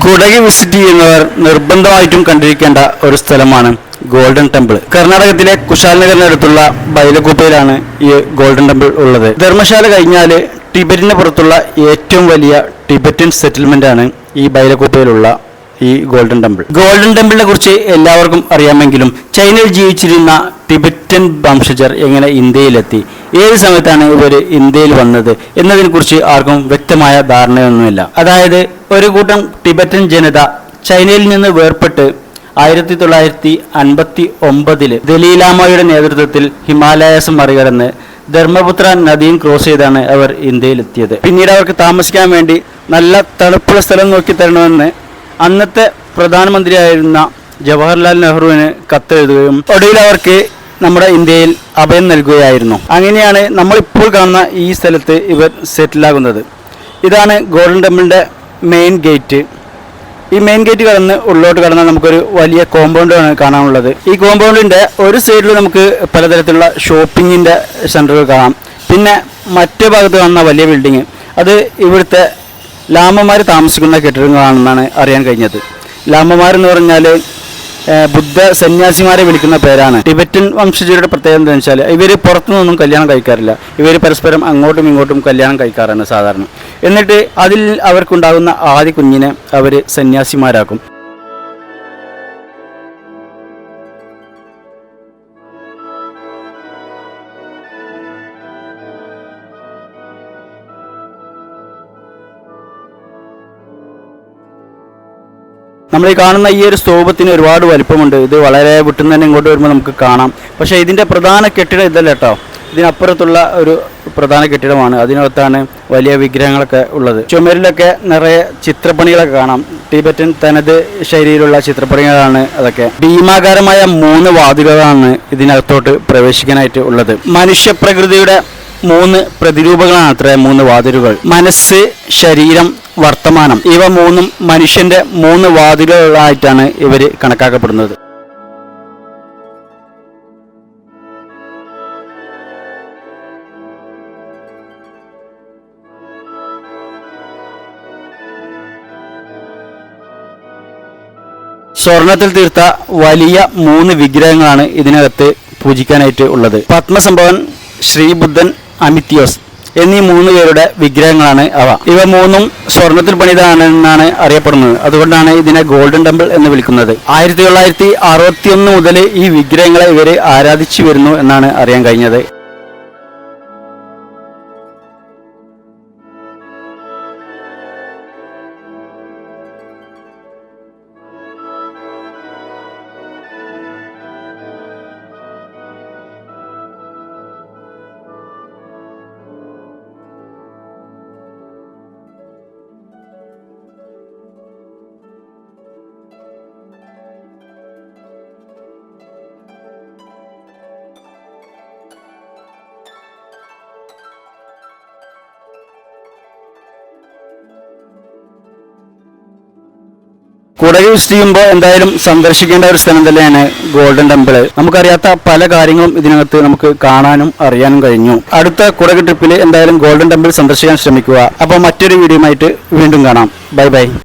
Kodagu visit ചെയ്യുന്നവർ നിർബന്ധമായിട്ടും കണ്ടിരിക്കേണ്ട ഒരു സ്ഥലമാണ് ഗോൾഡൻ ടെമ്പിൾ. കർണാടകത്തിലെ കുശാൽനഗറിനടുത്തുള്ള ബൈലക്കുപ്പയിലാണ് ഈ ഗോൾഡൻ ടെമ്പിൾ ഉള്ളത്. ധർമ്മശാല കഴിഞ്ഞാൽ ടിബറ്റിന് പുറത്തുള്ള ഏറ്റവും വലിയ ടിബറ്റൻ സെറ്റിൽമെന്റ് ആണ് ഈ ബൈലക്കുപ്പയിലുള്ള ഈ ഗോൾഡൻ ടെമ്പിൾ. ഗോൾഡൻ ടെമ്പിളിനെ കുറിച്ച് എല്ലാവർക്കും അറിയാമെങ്കിലും ചൈനയിൽ ജീവിച്ചിരുന്ന ടിബറ്റൻ വംശജർ എങ്ങനെ ഇന്ത്യയിലെത്തി, ഏത് സമയത്താണ് ഇവർ ഇന്ത്യയിൽ വന്നത് എന്നതിനെക്കുറിച്ച് ആർക്കും വ്യക്തമായ ധാരണയൊന്നുമില്ല. അതായത് ഒരു കൂട്ടം ടിബറ്റൻ ജനത ചൈനയിൽ നിന്ന് വേർപെട്ട് 1959 ദലൈലാമയുടെ നേതൃത്വത്തിൽ ഹിമാലയാസ് മറികടന്ന് ധർമ്മപുത്ര നദിയും ക്രോസ് ചെയ്താണ് അവർ ഇന്ത്യയിലെത്തിയത്. പിന്നീട് അവർക്ക് താമസിക്കാൻ വേണ്ടി നല്ല തണുപ്പുള്ള സ്ഥലം നോക്കി തരണമെന്ന് അന്നത്തെ പ്രധാനമന്ത്രിയായിരുന്ന ജവഹർലാൽ നെഹ്റുവിന് കത്തെഴുതുകയും ഒടുവിൽ അവർക്ക് നമ്മുടെ ഇന്ത്യയിൽ അഭയം നൽകുകയായിരുന്നു. അങ്ങനെയാണ് നമ്മളിപ്പോൾ കാണുന്ന ഈ സ്ഥലത്ത് ഇവർ സെറ്റിലാകുന്നത്. ഇതാണ് ഗോൾഡൻ ടെമ്പിളിൻ്റെ മെയിൻ ഗേറ്റ്. ഈ മെയിൻ ഗേറ്റ് കടന്ന് ഉള്ളോട്ട് കടന്നാൽ നമുക്കൊരു വലിയ കോമ്പൗണ്ടാണ് കാണാനുള്ളത്. ഈ കോമ്പൗണ്ടിൻ്റെ ഒരു സൈഡിൽ നമുക്ക് പലതരത്തിലുള്ള ഷോപ്പിങ്ങിൻ്റെ സെൻ്ററുകൾ കാണാം. പിന്നെ മറ്റേ ഭാഗത്ത് കാണുന്ന വലിയ ബിൽഡിങ് അത് ഇവിടുത്തെ ലാമമാർ താമസിക്കുന്ന കെട്ടിടങ്ങളാണെന്നാണ് അറിയാൻ കഴിഞ്ഞത്. ലാമമാരെന്ന് പറഞ്ഞാൽ ബുദ്ധ സന്യാസിമാരെ വിളിക്കുന്ന പേരാണ്. ടിബറ്റൻ വംശജരുടെ പ്രത്യേകത എന്താണെന്ന് വെച്ചാൽ ഇവർ പുറത്തുനിന്നൊന്നും കല്യാണം കഴിക്കാറില്ല. ഇവർ പരസ്പരം അങ്ങോട്ടും ഇങ്ങോട്ടും കല്യാണം കഴിക്കാറാണ് സാധാരണ. എന്നിട്ട് അതിൽ അവർക്കുണ്ടാകുന്ന ആദ്യ കുഞ്ഞിനെ അവർ സന്യാസിമാരാക്കും. നമ്മൾ ഈ കാണുന്ന ഈ ഒരു സ്തൂപത്തിന് ഒരുപാട് വലിപ്പമുണ്ട്. ഇത് വളരെ വിട്ടുന്ന തന്നെ ഇങ്ങോട്ട് വരുമ്പോൾ നമുക്ക് കാണാം. പക്ഷേ ഇതിൻ്റെ പ്രധാന കെട്ടിടം ഇതല്ല കേട്ടോ. ഇതിനപ്പുറത്തുള്ള ഒരു പ്രധാന കെട്ടിടമാണ്. അതിനകത്താണ് വലിയ വിഗ്രഹങ്ങളൊക്കെ ഉള്ളത്. ചുമരിലൊക്കെ നിറയെ ചിത്രപ്പണികളൊക്കെ കാണാം. ടിബറ്റൻ തനത് ശൈലിയിലുള്ള ചിത്രപ്പണികളാണ് അതൊക്കെ. ഭീമാകാരമായ 3 വാതിലുകളാണ് ഇതിനകത്തോട്ട് പ്രവേശിക്കാനായിട്ട് ഉള്ളത്. മനുഷ്യപ്രകൃതിയുടെ 3 പ്രതിരൂപങ്ങളാണ് അത്ര 3 വാതിലുകൾ. മനസ്സ്, ശരീരം, വർത്തമാനം, ഇവ 3ഉം മനുഷ്യന്റെ 3 വാതിലുകളായിട്ടാണ് ഇവർ കണക്കാക്കപ്പെടുന്നത്. സ്വർണത്തിൽ തീർത്ത വലിയ 3 വിഗ്രഹങ്ങളാണ് ഇതിനകത്ത് പൂജിക്കാനായിട്ട് ഉള്ളത്. പത്മസംഭവൻ, ശ്രീബുദ്ധൻ, അമിത്യോസ് എന്നീ 3 പേരുടെ വിഗ്രഹങ്ങളാണ് അവ. ഇവ 3ഉം സ്വർണത്തിൽ പണിതാണെന്നാണ് അറിയപ്പെടുന്നത്. അതുകൊണ്ടാണ് ഇതിനെ ഗോൾഡൻ ടെമ്പിൾ എന്ന് വിളിക്കുന്നത്. 1961 മുതൽ ഈ വിഗ്രഹങ്ങളെ ഇവർ ആരാധിച്ചു വരുന്നു എന്നാണ് അറിയാൻ കഴിഞ്ഞത്. കുടക് വിസിറ്റ് ചെയ്യുമ്പോൾ എന്തായാലും സന്ദർശിക്കേണ്ട ഒരു സ്ഥലം തന്നെയാണ് ഗോൾഡൻ ടെമ്പിൾ. നമുക്കറിയാത്ത പല കാര്യങ്ങളും ഇതിനകത്ത് നമുക്ക് കാണാനും അറിയാനും കഴിഞ്ഞു. അടുത്ത കുടക് ട്രിപ്പിൽ എന്തായാലും ഗോൾഡൻ ടെമ്പിൾ സന്ദർശിക്കാൻ ശ്രമിക്കുക. അപ്പോൾ മറ്റൊരു വീഡിയോയുമായിട്ട് വീണ്ടും കാണാം. Bye bye.